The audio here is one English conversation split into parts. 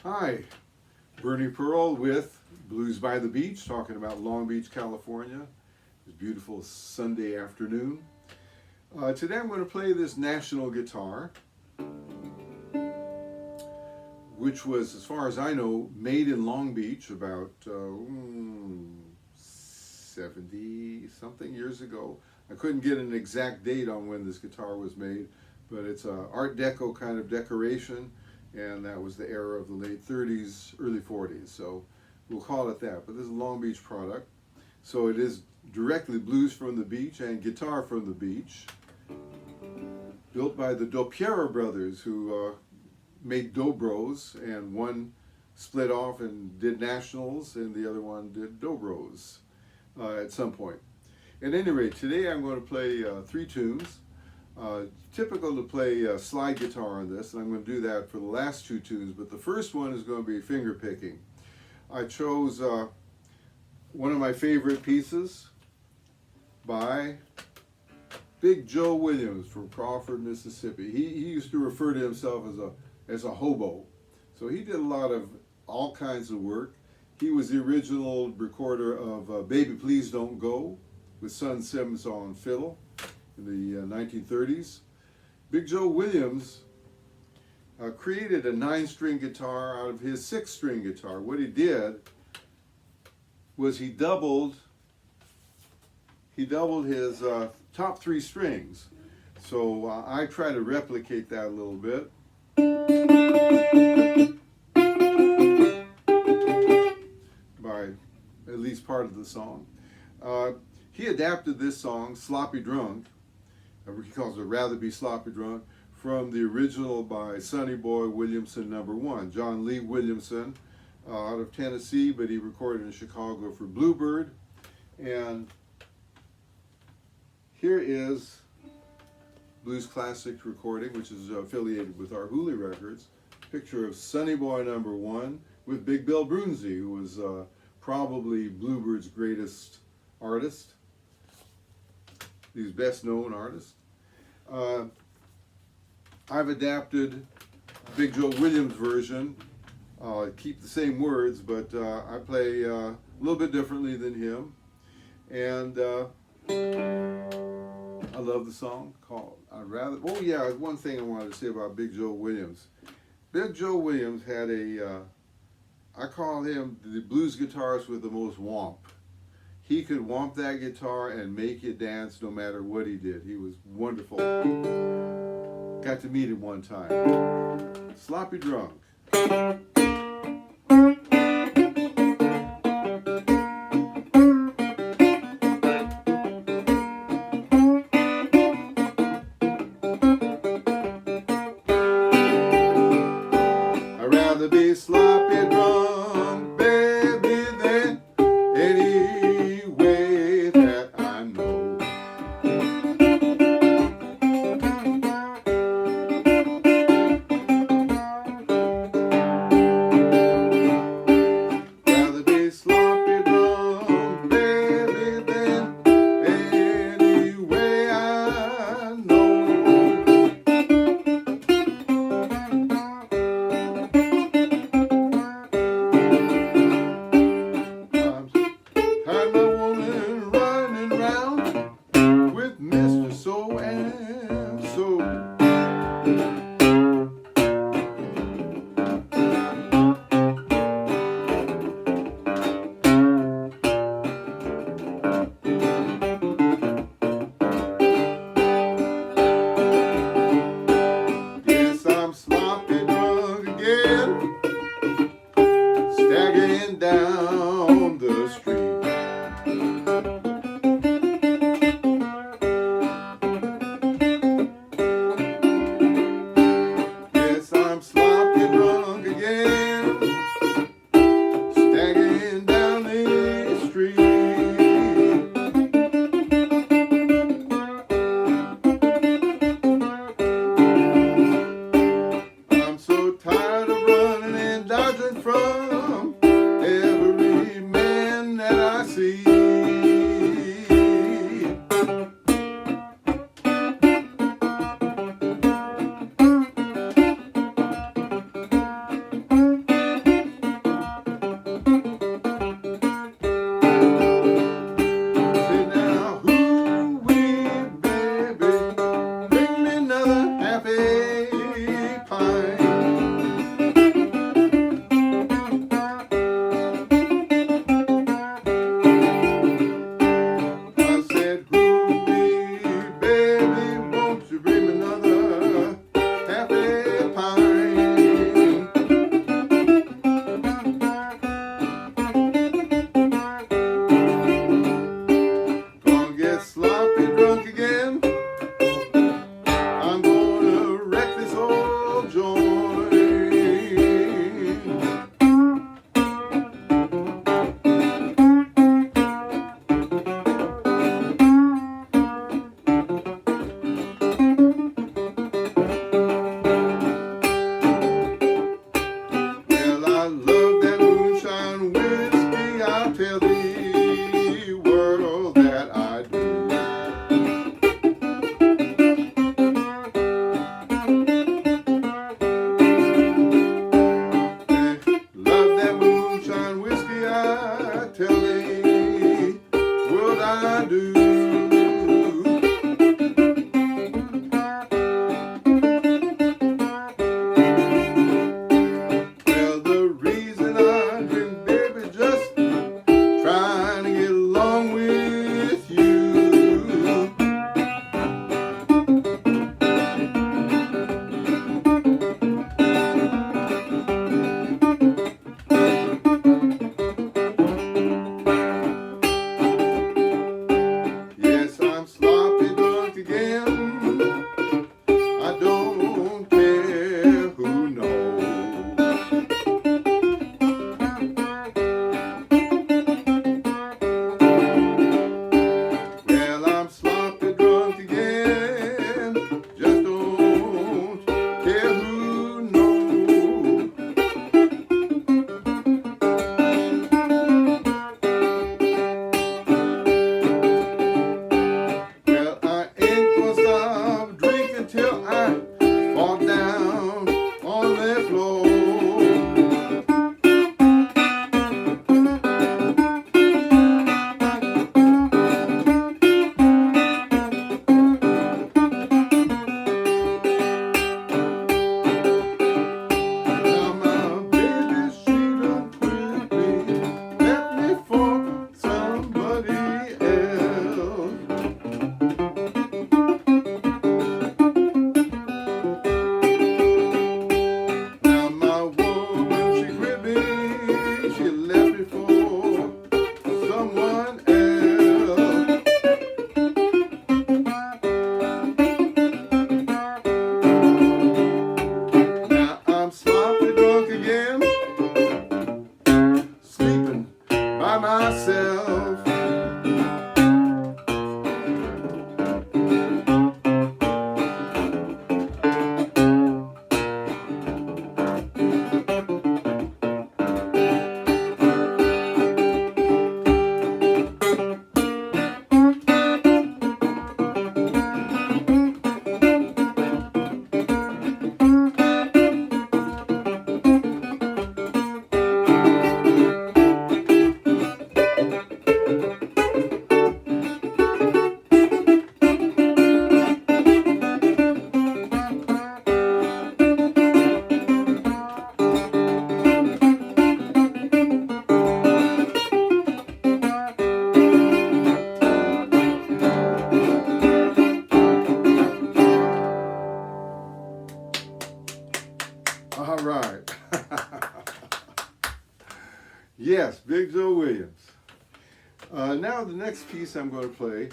Hi, Bernie Pearl with Blues by the Beach, talking about Long Beach, California. It's a beautiful Sunday afternoon. Today I'm going to play this national guitar, which was, as far as I know, made in Long Beach about 70-something years ago. I couldn't get an exact date on when this guitar was made, but it's an Art Deco kind of decoration, and that was the era of the late 30s, early 40s, so we'll call it that. But this is a Long Beach product, so it is directly blues from the beach and guitar from the beach, built by the Dopiero brothers, who made Dobros, and one split off and did nationals, and the other one did Dobros at some point. At any rate, today I'm going to play 3 tunes. Typical to play slide guitar on this, and I'm going to do that for the last 2 tunes, but the first one is going to be finger picking. I chose one of my favorite pieces by Big Joe Williams from Crawford, Mississippi. He used to refer to himself as a hobo, so he did a lot of all kinds of work. He was the original recorder of Baby Please Don't Go with Son Sims on fiddle in the 1930s. Big Joe Williams created a 9-string guitar out of his 6-string guitar. What he did was he doubled his top 3 strings. So I try to replicate that a little bit. By at least part of the song. He adapted this song, Sloppy Drunk, he calls it Rather Be Sloppy Drunk, from the original by Sonny Boy Williamson #1. John Lee Williamson, out of Tennessee, but he recorded in Chicago for Bluebird. And here is Blues Classics recording, which is affiliated with our Hooley Records. Picture of Sonny Boy #1 with Big Bill Broonzy, who was probably Bluebird's greatest artist, his best known artist. I've adapted Big Joe Williams' version. Keep the same words, but I play a little bit differently than him. And I love the song called oh yeah, one thing I wanted to say about Big Joe Williams. Big Joe Williams had I call him the blues guitarist with the most whomp. He could whomp that guitar and make it dance no matter what he did. He was wonderful. Got to meet him one time. Sloppy Drunk. I'd rather be sloppy drunk, baby, than any way that I know. Rather be sloppy drunk, baby, than any way I know. Had my woman running round with Mr. So and so. Yes, I'm sloppy drunk again, staggering down the street. Yes, I'm sloppy drunk again, staggering down the street. I'm so tired of running and dodging from every man that I see. right. Yes, Big Joe Williams. Now the next piece I'm going to play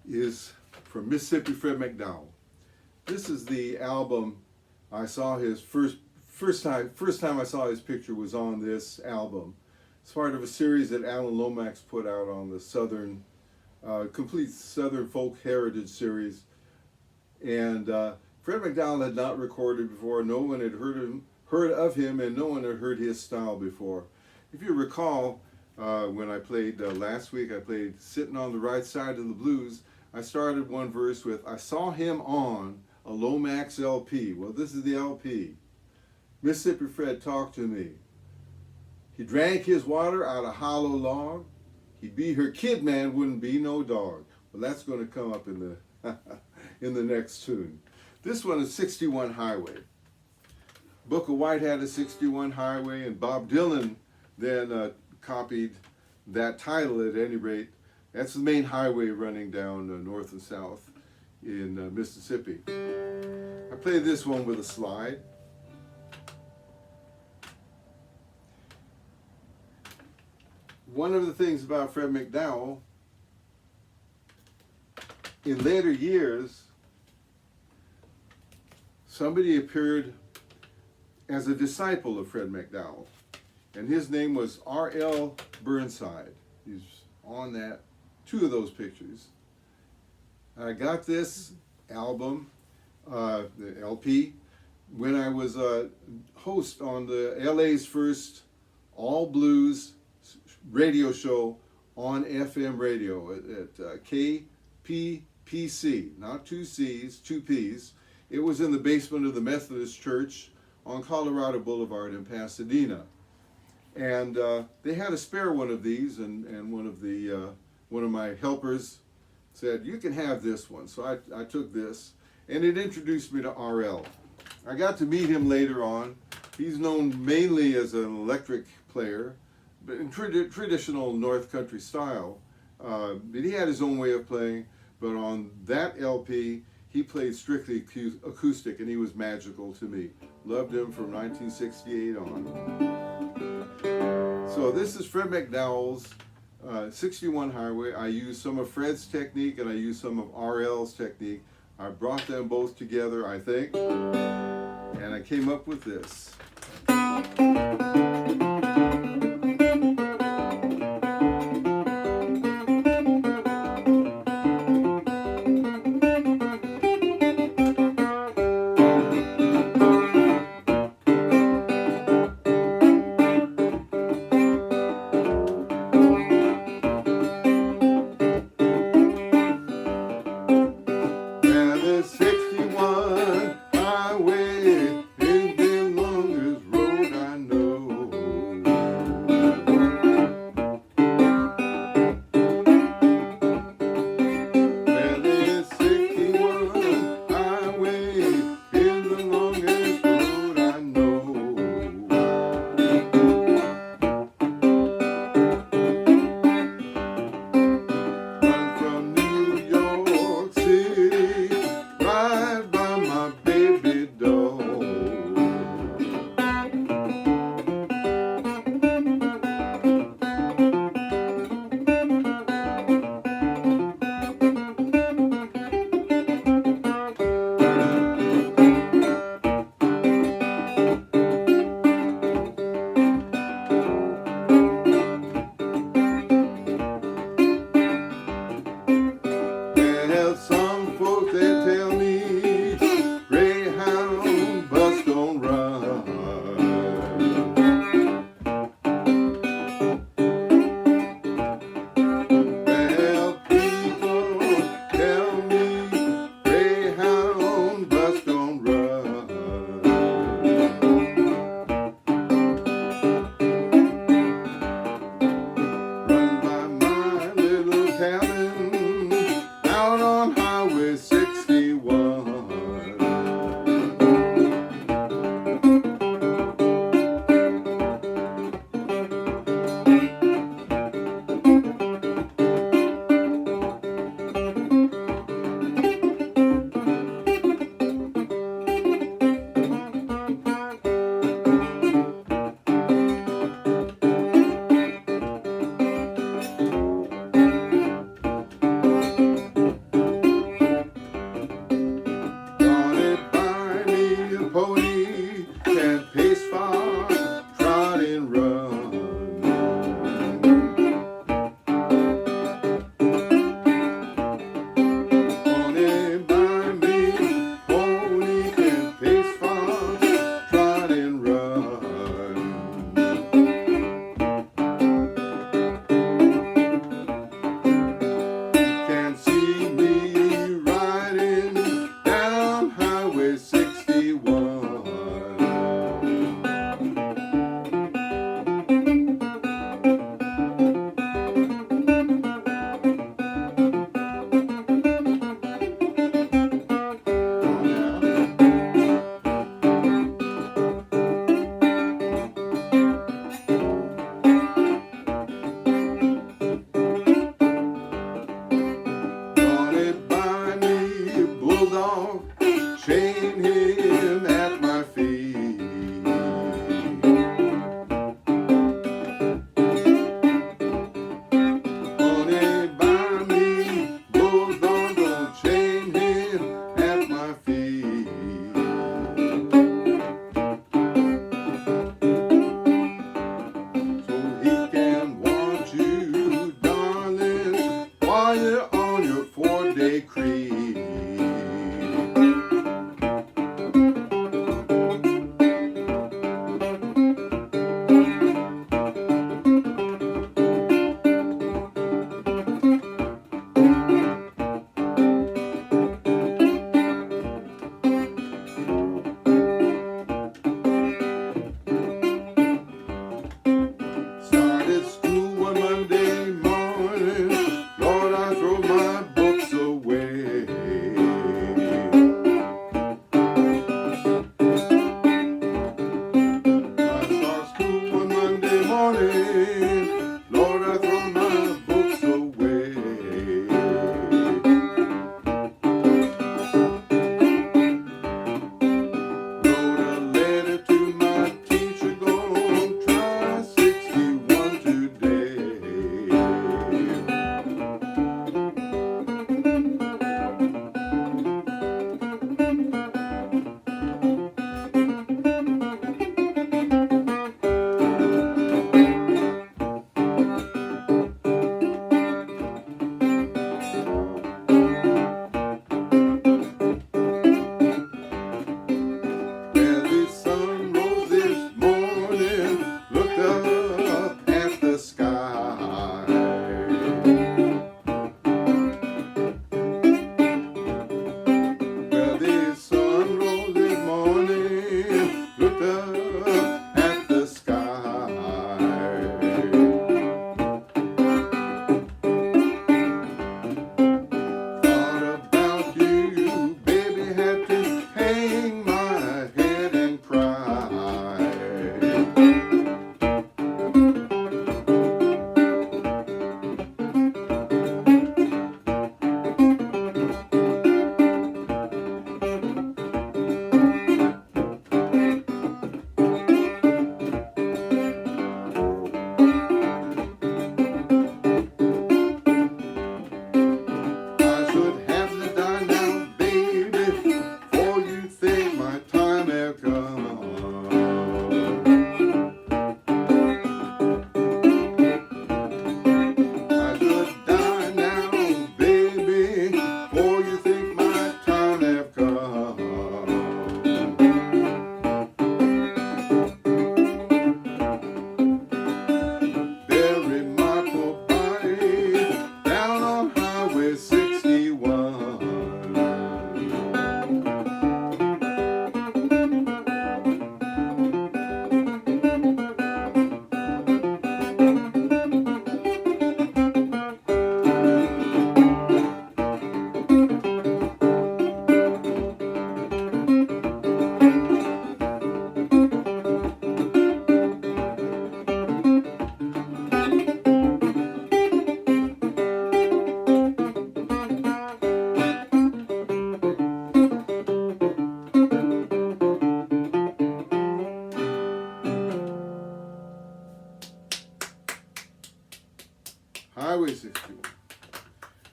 is from Mississippi Fred McDowell. This is the album I saw his first time I saw his picture was on this album. It's part of a series that Alan Lomax put out on the Southern, complete Southern Folk Heritage series. And Fred McDowell had not recorded before. No one had heard of him, and no one had heard his style before. If you recall, when I played last week, I played Sitting on the Right Side of the Blues. I started one verse with, I saw him on a Lomax LP. Well, this is the LP. Mississippi Fred talked to me. He drank his water out of hollow log. He'd be her kid man, wouldn't be no dog. Well, that's going to come up in the in the next tune. This one is 61 Highway. Booker White had a 61 Highway, and Bob Dylan then copied that title at any rate. That's the main highway running down north and south in Mississippi. I played this one with a slide. One of the things about Fred McDowell, in later years, somebody appeared as a disciple of Fred McDowell, and his name was R.L. Burnside. He's on that, two of those pictures. I got this album, the LP, when I was a host on the LA's first all blues radio show on FM radio at KPPC, not two C's, two P's. It was in the basement of the Methodist Church on Colorado Boulevard in Pasadena. And they had a spare one of these, and one of my helpers said, you can have this one. So I took this, and it introduced me to RL. I got to meet him later on. He's known mainly as an electric player, but in traditional North Country style. But he had his own way of playing, but on that LP, he played strictly acoustic, and he was magical to me. Loved him from 1968 on. So this is Fred McDowell's 61 Highway. I used some of Fred's technique, and I used some of RL's technique. I brought them both together, I think, and I came up with this. on your 4-day creed. Started school one Monday morning, Lord, I throw my books away. I start school one Monday morning, Lord, I throw my books away. Wrote a letter to my teacher, gonna try 61 today. Well, the sun rose this morning, looked up at the sky. Well, the sun rose this morning, looked up at the sky. Thought about you, baby, had to hang my head and cry. I should have to die now, baby, before you think my time have come. I should die now, baby, before you think my time have come. Bury my poor body down on Highway 61. Highway 61.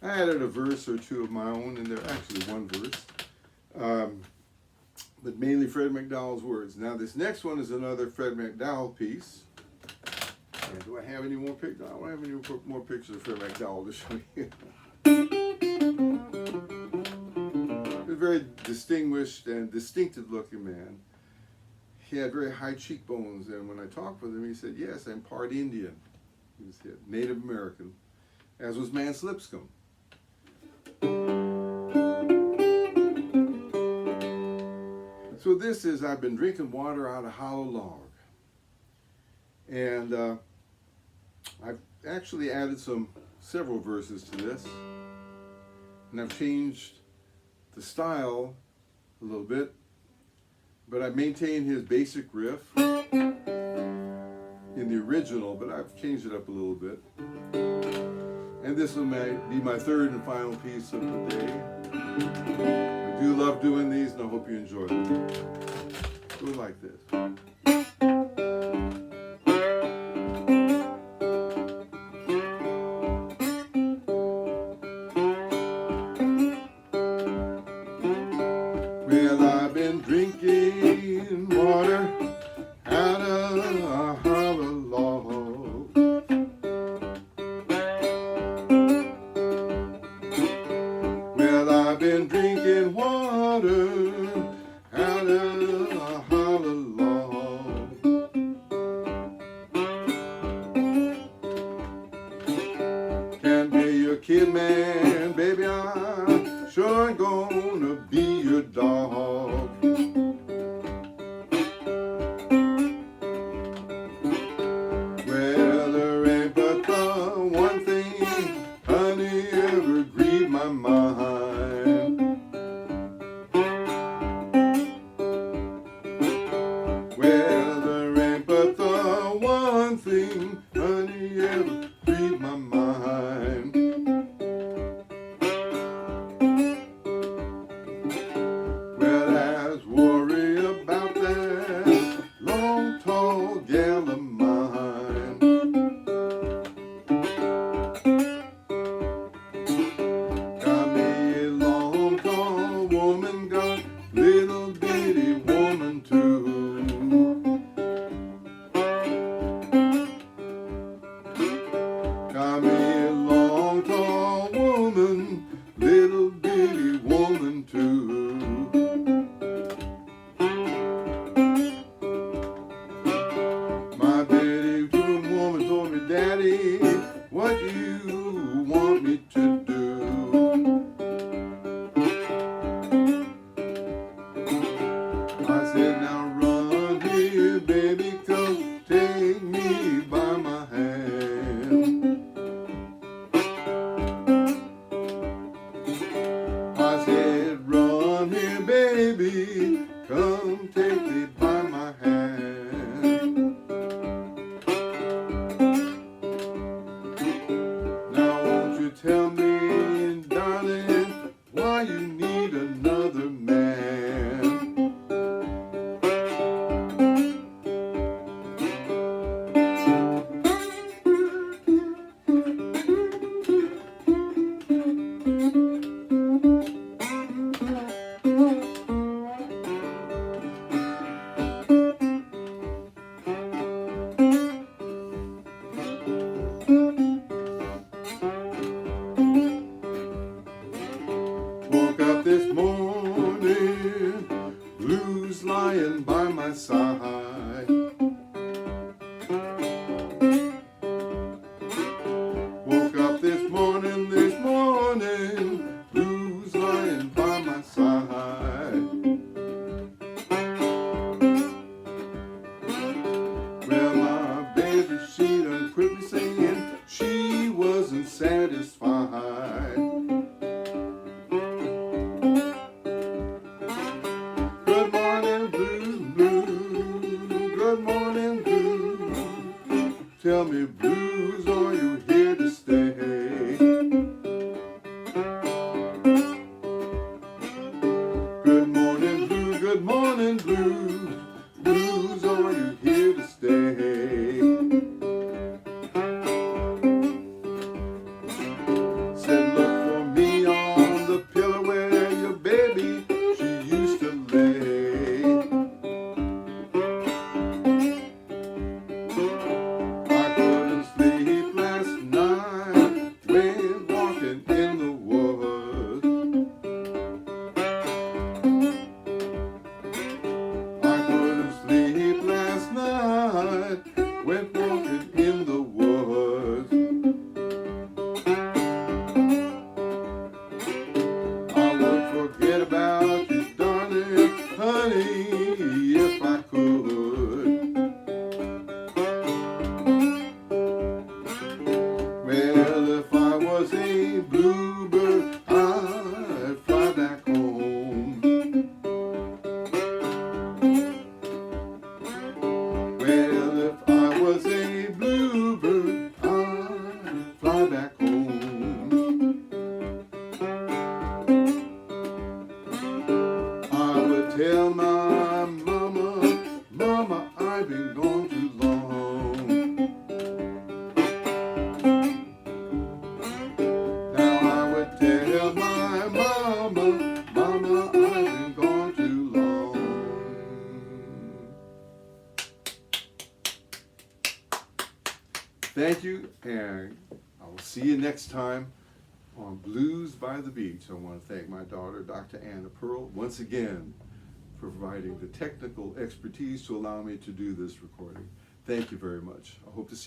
I added a verse or two of my own in there, actually one verse, but mainly Fred McDowell's words. Now this next one is another Fred McDowell piece. And do I have any more pictures? I don't have any more pictures of Fred McDowell to show you. He was a very distinguished and distinctive looking man. He had very high cheekbones, and when I talked with him, he said, yes, I'm part Indian. He was Native American, as was Mance Lipscomb. So this is, I've been drinking water out of hollow log. And I've actually added several verses to this. And I've changed the style a little bit, but I've maintained his basic riff in the original, but I've changed it up a little bit. And this will be my third and final piece of the day. I do love doing these, and I hope you enjoy them. Do it like this. Well, I've been drinking water out of a hollow log. been drinking water out of a hollow log. Can't be your kid, man, baby, I sure ain't gonna be your dog. Well, there ain't but the one thing, honey, ever grieved my mind. Well, there ain't but the one thing, honey, ever grieved my mind. Well, I was worried about that long, tall gal of mine. Got me a long, tall woman, got little bitty woman too. Got me a long, tall woman, little bitty woman too. My bitty woman told me, Daddy, what do you want me to do? I said, now run here, baby, come take me by my hand. I said, run here, baby, come take me by my hand. Now won't you tell me, darling, why you need another man? Woke up this morning, blues lying by my side. Woke up this morning, blues lying by my side. Well, my baby, she done quit me singing, she wasn't satisfied. Good morning, blues, blues, good morning, blues. Tell me, blues, are you here to stay? Good morning, blues, good morning, blues. Blues, are you here to stay? Said, look for me on the pillow where your baby, she used to lay. I couldn't sleep last night, when walking in the woods. I couldn't sleep last night, when walking in the woods. I would forget about you, darling, honey, if I could. Well, if I was a bluebird, I'd fly back home. Well, if I was a bluebird, I'd fly back home. I would tell my mama, Mama, I've been gone too long. Now I would tell my mama, Mama, I've been gone too long. Thank you, and I will see you next time on Blues by the Beach. I want to thank my daughter, Dr. Anna Pearl, once again for providing the technical expertise to allow me to do this recording. Thank you very much. I hope to see